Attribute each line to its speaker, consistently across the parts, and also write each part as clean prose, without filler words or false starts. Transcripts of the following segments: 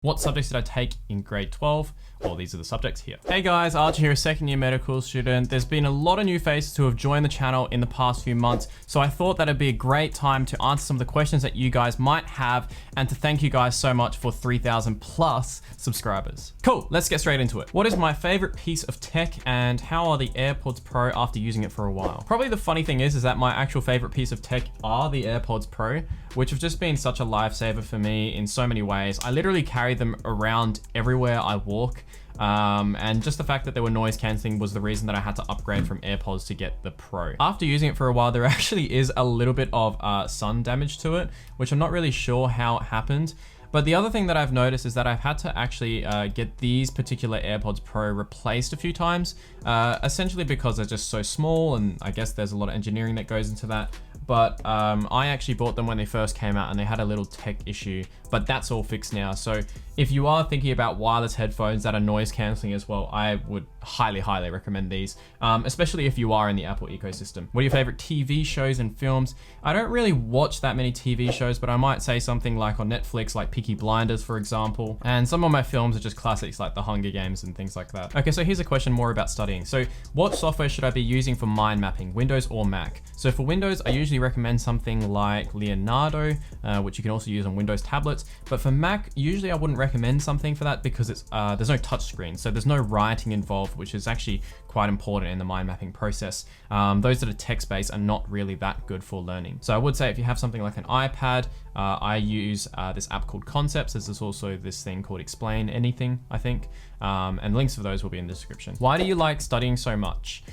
Speaker 1: What subjects did I take in grade 12? Well, these are the subjects here. Hey guys, Archie here, a second year medical student. There's been a lot of new faces who have joined the channel in the past few months, so I thought that it'd be a great time to answer some of the questions that you guys might have and to thank you guys so much for 3,000 plus subscribers. Cool, let's get straight into it. What is my favorite piece of tech and how are the AirPods Pro after using it for a while? Probably the funny thing is that my actual favorite piece of tech are the AirPods Pro, which have just been such a lifesaver for me in so many ways. I literally carry them around everywhere I walk. And just the fact that they were noise cancelling was the reason that I had to upgrade from AirPods to get the Pro. After using it for a while, there actually is a little bit of sun damage to it, which I'm not really sure how it happened. But the other thing that I've noticed is that I've had to actually get these particular AirPods Pro replaced a few times, essentially because they're just so small, and I guess there's a lot of engineering that goes into that. But I actually bought them when they first came out and they had a little tech issue, but that's all fixed now. So if you are thinking about wireless headphones that are noise cancelling as well, I would highly, highly recommend these, especially if you are in the Apple ecosystem. What are your favorite TV shows and films? I don't really watch that many TV shows, but I might say something like on Netflix, like Peaky Blinders, for example. And some of my films are just classics like The Hunger Games and things like that. Okay, so here's a question more about studying. So what software should I be using for mind mapping, Windows or Mac? So for Windows, I usually recommend something like Leonardo, which you can also use on Windows tablets. But for Mac, usually I wouldn't recommend something for that because it's there's no touchscreen, so there's no writing involved, which is actually quite important in the mind mapping process. Those that are text-based are not really that good for learning. So I would say if you have something like an iPad, I use this app called Concepts. There's also this thing called Explain Anything, I think, and links for those will be in the description. Why do you like studying so much?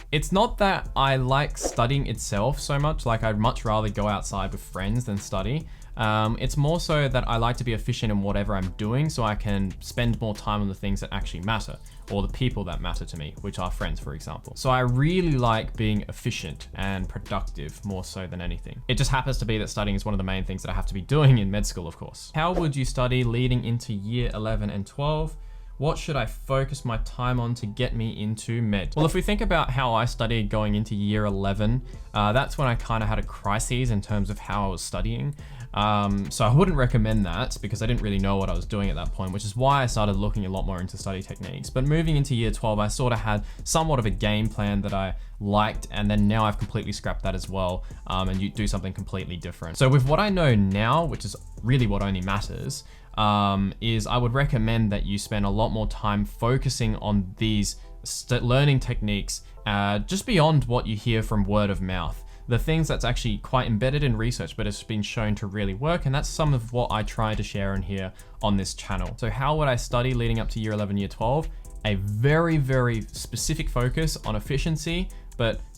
Speaker 1: It's not that I like studying itself so much, like I'd much rather go outside with friends than study. It's more so that I like to be efficient in whatever I'm doing so I can spend more time on the things that actually matter, or the people that matter to me, which are friends, for example. So I really like being efficient and productive more so than anything. It just happens to be that studying is one of the main things that I have to be doing in med school, of course. How would you study leading into year 11 and 12? What should I focus my time on to get me into med? Well, if we think about how I studied going into year 11, that's when I kind of had a crisis in terms of how I was studying. So I wouldn't recommend that because I didn't really know what I was doing at that point, which is why I started looking a lot more into study techniques. But moving into year 12, I sort of had somewhat of a game plan that I liked, and then now I've completely scrapped that as well, and you do something completely different. So with what I know now, which is really what only matters, is I would recommend that you spend a lot more time focusing on these learning techniques just beyond what you hear from word of mouth. The things that's actually quite embedded in research, but it's been shown to really work. And that's some of what I try to share in here on this channel. So how would I study leading up to year 11, year 12? A very, very specific focus on efficiency.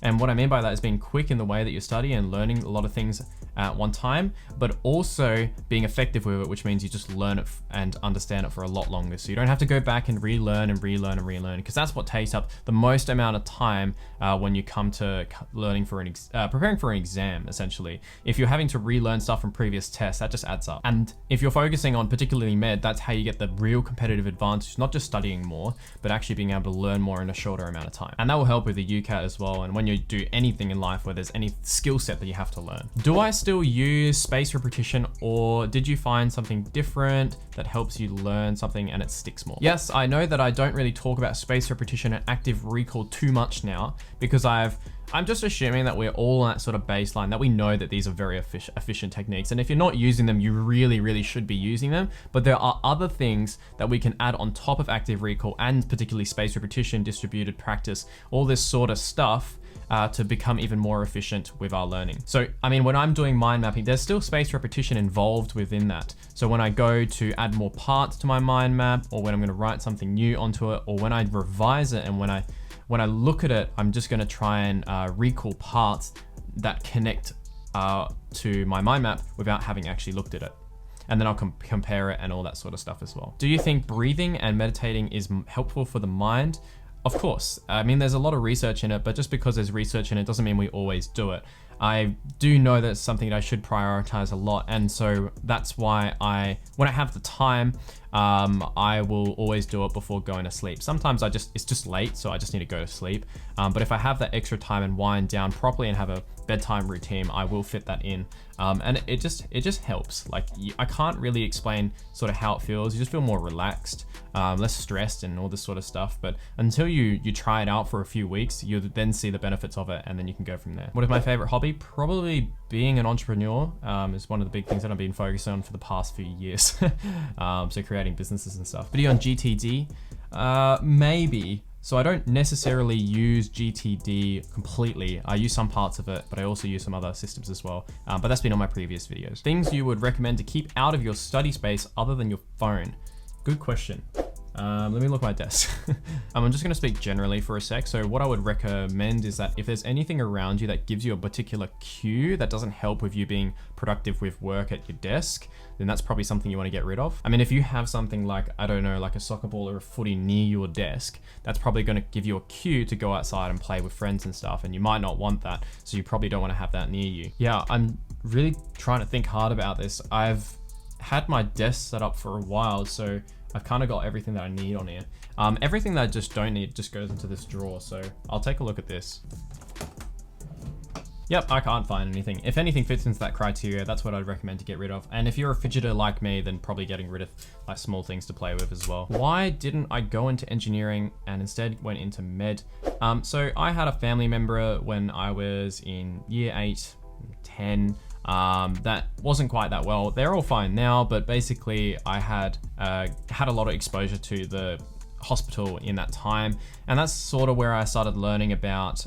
Speaker 1: And what I mean by that is being quick in the way that you study and learning a lot of things at one time, but also being effective with it, which means you just learn it and understand it for a lot longer. So you don't have to go back and relearn and relearn and relearn, because that's what takes up the most amount of time when you come to learning for preparing for an exam, essentially. If you're having to relearn stuff from previous tests, that just adds up. And if you're focusing on particularly med, that's how you get the real competitive advantage, not just studying more, but actually being able to learn more in a shorter amount of time. And that will help with the UCAT as well, and when you do anything in life where there's any skill set that you have to learn. Do I still use spaced repetition, or did you find something different that helps you learn something and it sticks more? Yes, I know that I don't really talk about spaced repetition and active recall too much now because I'm just assuming that we're all on that sort of baseline, that we know that these are very efficient techniques. And if you're not using them, you really, really should be using them. But there are other things that we can add on top of active recall, and particularly spaced repetition, distributed practice, all this sort of stuff, to become even more efficient with our learning. So, I mean, when I'm doing mind mapping, there's still spaced repetition involved within that. So when I go to add more parts to my mind map, or when I'm gonna write something new onto it, or when I revise it, and when I look at it, I'm just gonna try and recall parts that connect to my mind map without having actually looked at it. And then I'll compare it and all that sort of stuff as well. Do you think breathing and meditating is helpful for the mind? Of course. I mean, there's a lot of research in it, but just because there's research in it doesn't mean we always do it. I do know that it's something that I should prioritize a lot. And so that's why when I have the time, I will always do it before going to sleep. Sometimes it's just late, so I just need to go to sleep. But if I have that extra time and wind down properly and have a bedtime routine, I will fit that in. And it just helps. Like, I can't really explain sort of how it feels. You just feel more relaxed, less stressed and all this sort of stuff. But until you try it out for a few weeks, you'll then see the benefits of it, and then you can go from there. What is my favorite hobby? Probably being an entrepreneur is one of the big things that I've been focused on for the past few years. So creating businesses and stuff. Video on GTD, maybe. So I don't necessarily use GTD completely. I use some parts of it, but I also use some other systems as well. But that's been on my previous videos. Things you would recommend to keep out of your study space other than your phone. Good question. Let me look at my desk. I'm just gonna speak generally for a sec. So what I would recommend is that if there's anything around you that gives you a particular cue that doesn't help with you being productive with work at your desk, then that's probably something you wanna get rid of. I mean, if you have something like, I don't know, like a soccer ball or a footy near your desk, that's probably gonna give you a cue to go outside and play with friends and stuff, and you might not want that, so you probably don't wanna have that near you. Yeah, I'm really trying to think hard about this. I've had my desk set up for a while, so I've kind of got everything that I need on here. Everything that I just don't need just goes into this drawer. So I'll take a look at this. Yep, I can't find anything. If anything fits into that criteria, that's what I'd recommend to get rid of. And if you're a fidgeter like me, then probably getting rid of like small things to play with as well. Why didn't I go into engineering and instead went into med? So I had a family member when I was in year 8, 10, that wasn't quite that well. They're all fine now, but basically I had a lot of exposure to the hospital in that time, and that's sort of where I started learning about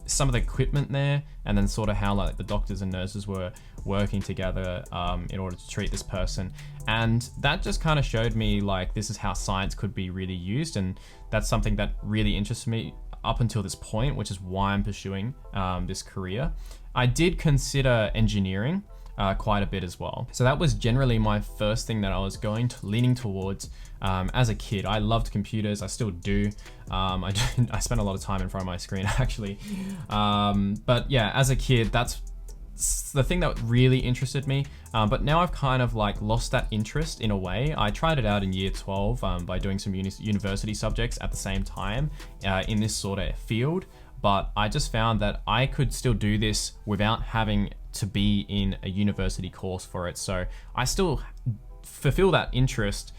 Speaker 1: some of the equipment there, and then sort of how like the doctors and nurses were working together in order to treat this person. And that just kind of showed me like this is how science could be really used, and that's something that really interests me up until this point, which is why I'm pursuing this career. I did consider engineering quite a bit as well. So that was generally my first thing that I was leaning towards as a kid. I loved computers, I still do. I spent a lot of time in front of my screen actually. But yeah, as a kid, that's the thing that really interested me. But now I've kind of like lost that interest in a way. I tried it out in year 12 by doing some university subjects at the same time in this sort of field. But I just found that I could still do this without having to be in a university course for it. So I still fulfill that interest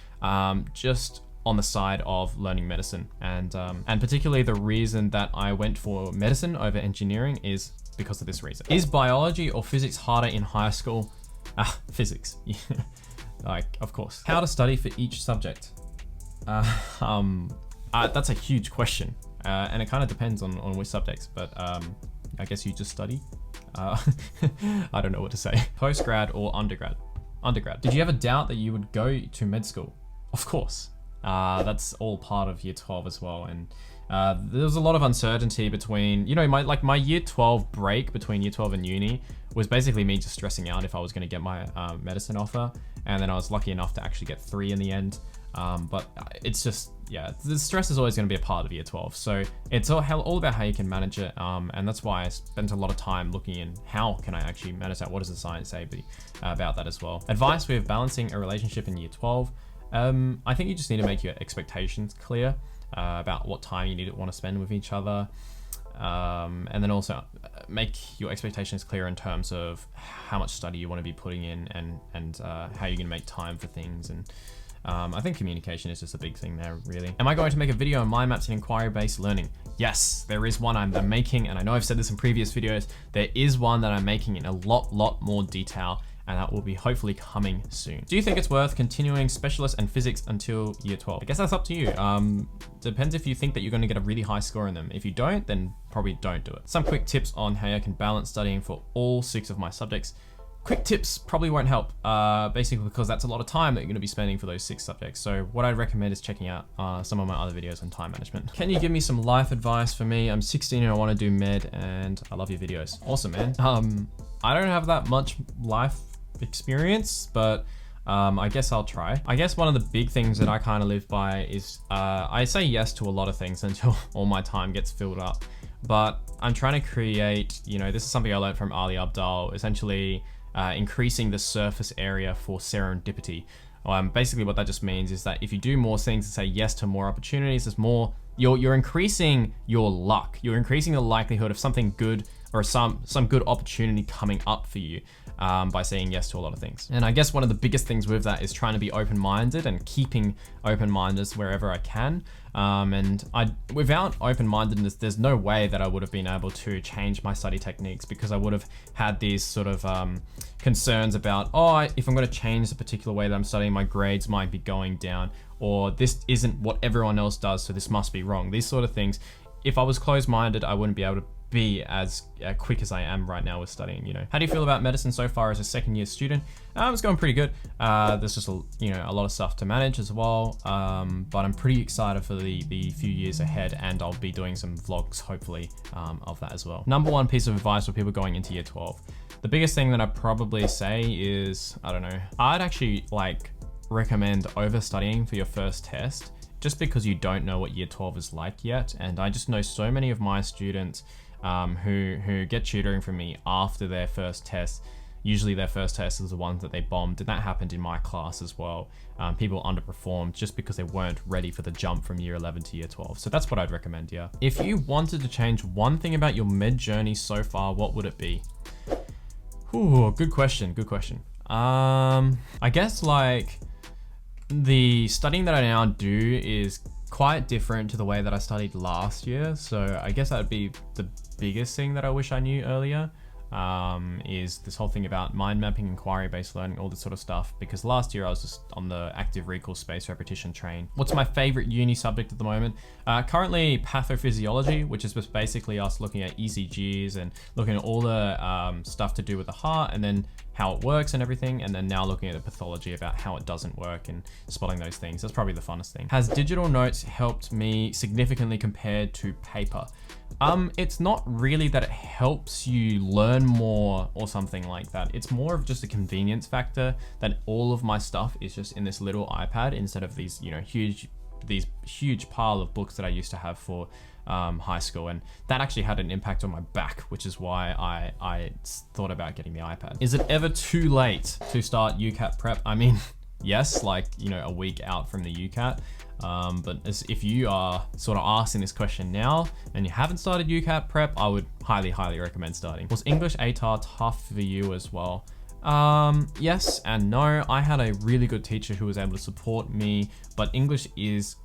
Speaker 1: just on the side of learning medicine. And particularly the reason that I went for medicine over engineering is because of this reason. Is biology or physics harder in high school? Physics. Like, of course. How to study for each subject? That's a huge question. And it kind of depends on which subjects, but I guess you just study. I don't know what to say. Postgrad or undergrad? Undergrad. Did you ever doubt that you would go to med school? Of course. That's all part of year 12 as well. And there was a lot of uncertainty between, you know, my year 12 break between year 12 and uni was basically me just stressing out if I was going to get my medicine offer. And then I was lucky enough to actually get 3 in the end. But it's just, yeah, the stress is always going to be a part of year 12. So it's all about how you can manage it. And that's why I spent a lot of time looking in how can I actually manage that? What does the science say about that as well? Advice with balancing a relationship in year 12. I think you just need to make your expectations clear about what time you want to spend with each other. And then also make your expectations clear in terms of how much study you want to be putting in and how you're going to make time for things. And I think communication is just a big thing there, really. Am I going to make a video on mind maps and inquiry-based learning? Yes, there is one I'm making, and I know I've said this in previous videos. There is one that I'm making in a lot more detail, and that will be hopefully coming soon. Do you think it's worth continuing specialist and physics until year 12? I guess that's up to you. Depends if you think that you're going to get a really high score in them. If you don't, then probably don't do it. Some quick tips on how I can balance studying for all 6 of my subjects. Quick tips probably won't help, basically because that's a lot of time that you're going to be spending for those 6 subjects. So what I'd recommend is checking out some of my other videos on time management. Can you give me some life advice for me? I'm 16 and I want to do med, and I love your videos. Awesome, man. I don't have that much life experience, but I guess I'll try. I guess one of the big things that I kind of live by is I say yes to a lot of things until all my time gets filled up but I'm trying to create, this is something I learned from Ali Abdal, essentially increasing the surface area for serendipity. Basically what that just means is that if you do more things and say yes to more opportunities, there's more, you're increasing your luck. You're increasing the likelihood of something good or some good opportunity coming up for you by saying yes to a lot of things. And I guess one of the biggest things with that is trying to be open-minded and keeping open-minded wherever I can. Without open-mindedness, there's no way that I would have been able to change my study techniques, because I would have had these sort of concerns about, if I'm going to change the particular way that I'm studying, my grades might be going down, or this isn't what everyone else does, so this must be wrong. These sort of things. If I was closed-minded, I wouldn't be able to be as quick as I am right now with studying. How do you feel about medicine so far as a second year student? It's going pretty good. There's just a lot of stuff to manage as well, but I'm pretty excited for the few years ahead, and I'll be doing some vlogs hopefully of that as well. Number one piece of advice for people going into year 12. The biggest thing that I'd probably say is, I'd actually recommend overstudying for your first test, just because you don't know what year 12 is like yet. And I just know so many of my students who get tutoring from me after their first test. Usually their first test is the ones that they bombed, and that happened in my class as well. People underperformed just because they weren't ready for the jump from year 11 to year 12. So that's what I'd recommend, yeah. If you wanted to change one thing about your med journey so far, what would it be? Ooh, good question. I guess the studying that I now do is quite different to the way that I studied last year. So I guess that would be the biggest thing that I wish I knew earlier, is this whole thing about mind mapping, inquiry-based learning, all this sort of stuff. Because last year I was just on the active recall space repetition train. What's my favorite uni subject at the moment? Currently pathophysiology, which is just basically us looking at ECGs and looking at all the stuff to do with the heart, and then how it works and everything, and then now looking at the pathology about how it doesn't work and spotting those things. That's probably the funnest thing. Has digital notes helped me significantly compared to paper? It's not really that it helps you learn more or something like that. It's more of just a convenience factor that all of my stuff is just in this little iPad instead of these, huge pile of books that I used to have for high school, and that actually had an impact on my back, which is why I thought about getting the iPad. Is it ever too late to start UCAT prep? I mean, yes, a week out from the UCAT, but if you are sort of asking this question now and you haven't started UCAT prep, I would highly recommend starting. Was English ATAR tough for you as well? Yes and no. I had a really good teacher who was able to support me, but English is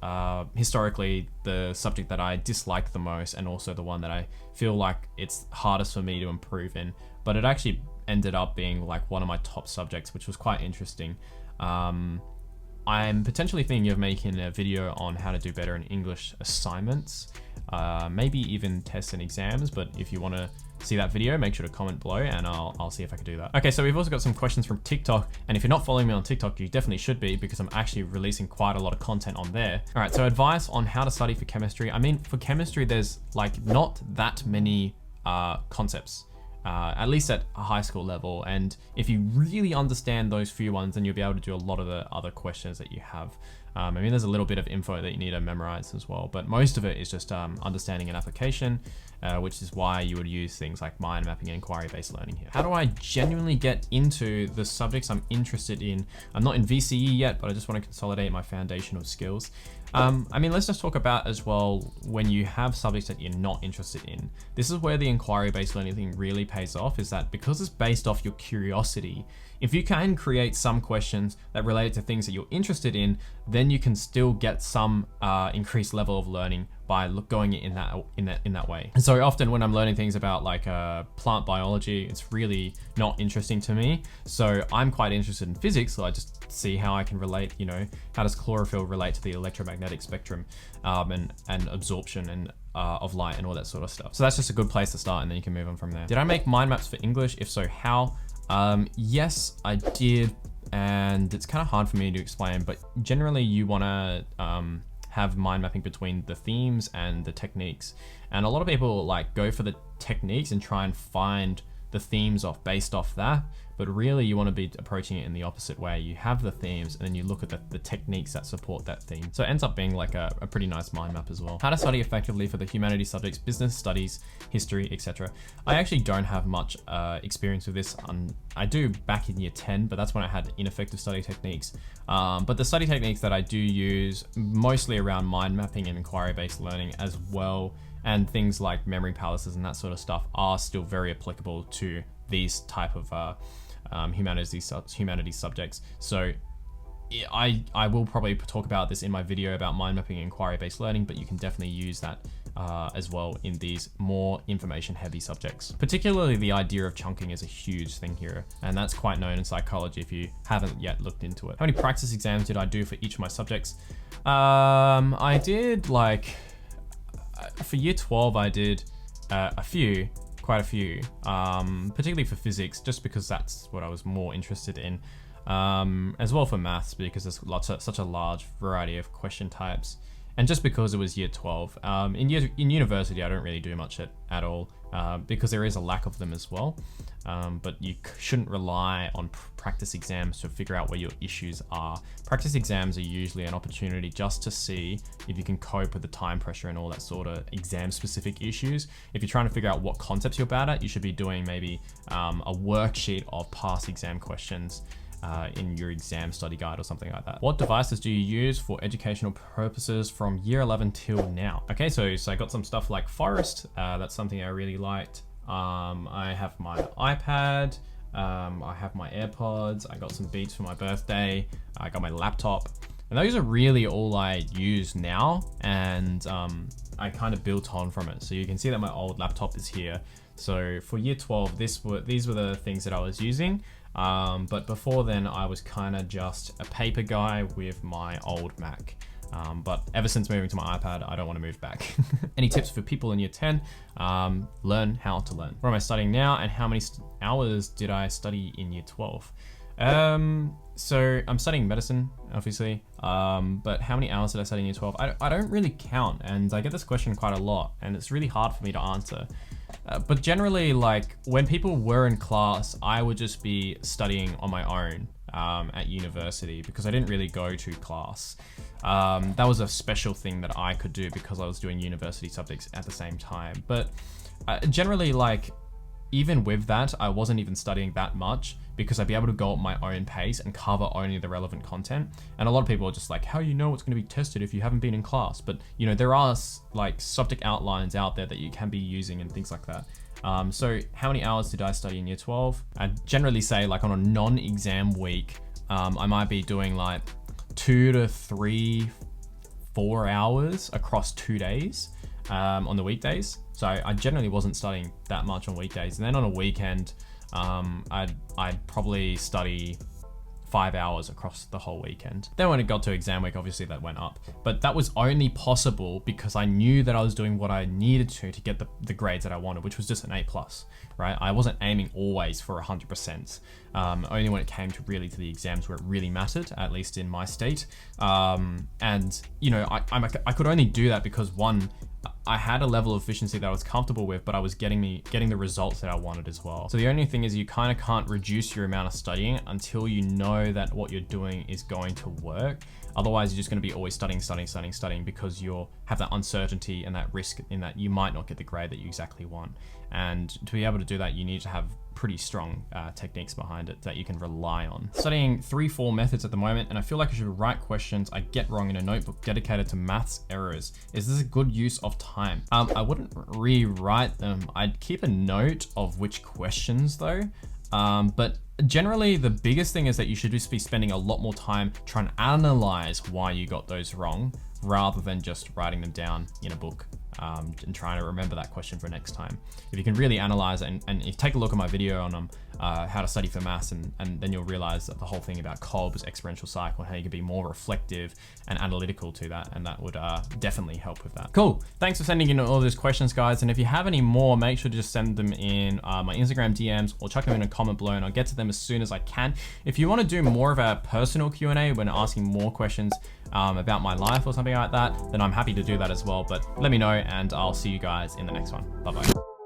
Speaker 1: historically the subject that I dislike the most, and also the one that I feel like it's hardest for me to improve in. But it actually ended up being one of my top subjects, which was quite interesting. I'm potentially thinking of making a video on how to do better in English assignments, maybe even tests and exams, but if you want to see that video, make sure to comment below and I'll see if I can do that. Okay, so we've also got some questions from TikTok, and if you're not following me on TikTok, you definitely should be, because I'm actually releasing quite a lot of content on there. All right, so advice on how to study for chemistry. I mean, for chemistry, there's not that many concepts, at least at a high school level. And if you really understand those few ones, then you'll be able to do a lot of the other questions that you have. I mean, there's a little bit of info that you need to memorize as well, but most of it is just understanding an application, which is why you would use things like mind mapping and inquiry-based learning here. How do I genuinely get into the subjects I'm interested in? I'm not in VCE yet, but I just want to consolidate my foundational skills. I mean, let's just talk about as well, when you have subjects that you're not interested in, this is where the inquiry-based learning thing really pays off, is that because it's based off your curiosity, if you can create some questions that relate to things that you're interested in, then you can still get some increased level of learning by going in that way. And so often when I'm learning things about plant biology, it's really not interesting to me. So I'm quite interested in physics, so I just see how I can relate, how does chlorophyll relate to the electromagnetic spectrum, and absorption and of light and all that sort of stuff. So that's just a good place to start, and then you can move on from there. Did I make mind maps for English? If so, how? Yes, I did, and it's kind of hard for me to explain, but generally you want to have mind mapping between the themes and the techniques. And a lot of people go for the techniques and try and find the themes based off that. but really you want to be approaching it in the opposite way. You have the themes and then you look at the techniques that support that theme. So it ends up being like a pretty nice mind map as well. How to study effectively for the humanities subjects, business studies, history, etc. I actually don't have much experience with this. I do back in year 10, but that's when I had ineffective study techniques. But the study techniques that I do use mostly around mind mapping and inquiry-based learning as well, and things like memory palaces and that sort of stuff are still very applicable to these type of humanities subjects. So I will probably talk about this in my video about mind mapping and inquiry-based learning, but you can definitely use that as well in these more information-heavy subjects. Particularly the idea of chunking is a huge thing here, and that's quite known in psychology if you haven't yet looked into it. How many practice exams did I do for each of my subjects? I did like, for year 12, I did quite a few, particularly for physics, just because that's what I was more interested in. As well for maths, because there's such a large variety of question types, and just because it was year 12. In university, I don't really do much at all, because there is a lack of them as well. But you shouldn't rely on practice exams to figure out where your issues are. Practice exams are usually an opportunity just to see if you can cope with the time pressure and all that sort of exam-specific issues. If you're trying to figure out what concepts you're bad at, you should be doing maybe a worksheet of past exam questions in your exam study guide or something like that. What devices do you use for educational purposes from year 11 till now? Okay, so I got some stuff like Forest. That's something I really liked. I have my iPad. I have my AirPods. I got some Beats for my birthday. I got my laptop. And those are really all I use now. And I kind of built on from it. So you can see that my old laptop is here. So for year 12, these were the things that I was using. But before then, I was kind of just a paper guy with my old Mac. But ever since moving to my iPad, I don't want to move back. Any tips for people in year 10? Learn how to learn. What am I studying now, and how many hours did I study in year 12? So I'm studying medicine, obviously, but how many hours did I study in year 12? I don't really count, and I get this question quite a lot, and it's really hard for me to answer. But generally, like, when people were in class, I would just be studying on my own at university, because I didn't really go to class. That was a special thing that I could do because I was doing university subjects at the same time. But generally, like, even with that, I wasn't even studying that much, because I'd be able to go at my own pace and cover only the relevant content. And a lot of people are just like, how do you know what's going to be tested if you haven't been in class? But, you know, there are like subject outlines out there that you can be using and things like that. So how many hours did I study in year 12? I'd generally say, like, on a non-exam week, I might be doing like 2 to 3, 4 hours across 2 days on the weekdays. So I generally wasn't studying that much on weekdays. And then on a weekend, I'd probably study 5 hours across the whole weekend. Then when it got to exam week, obviously that went up, but that was only possible because I knew that I was doing what I needed to get the grades that I wanted, which was just an A+, right? I wasn't aiming always for 100%, only when it came to the exams where it really mattered, at least in my state. And you know, I could only do that because, one, I had a level of efficiency that I was comfortable with, but I was getting the results that I wanted as well. So the only thing is, you kind of can't reduce your amount of studying until you know that what you're doing is going to work. Otherwise, you're just going to be always studying because you'll have that uncertainty and that risk in that you might not get the grade that you exactly want. And to be able to do that, you need to have pretty strong techniques behind it that you can rely on. Studying 3-4 methods at the moment, and I feel like I should write questions I get wrong in a notebook dedicated to maths errors. Is this a good use of time? I wouldn't rewrite them. I'd keep a note of which questions though. But generally, the biggest thing is that you should just be spending a lot more time trying to analyze why you got those wrong, rather than just writing them down in a book and trying to remember that question for next time. If you can really analyze it, and if you take a look at my video on how to study for maths, and then you'll realize that the whole thing about Kolb's exponential cycle and how you can be more reflective and analytical to that, and that would definitely help with that. Cool, thanks for sending in all those questions, guys, and if you have any more, make sure to just send them in my Instagram DMs or chuck them in a comment below, and I'll get to them as soon as I can. If you want to do more of a personal Q&A when asking more questions about my life or something like that, then I'm happy to do that as well, but let me know, and I'll see you guys in the next one. Bye-bye.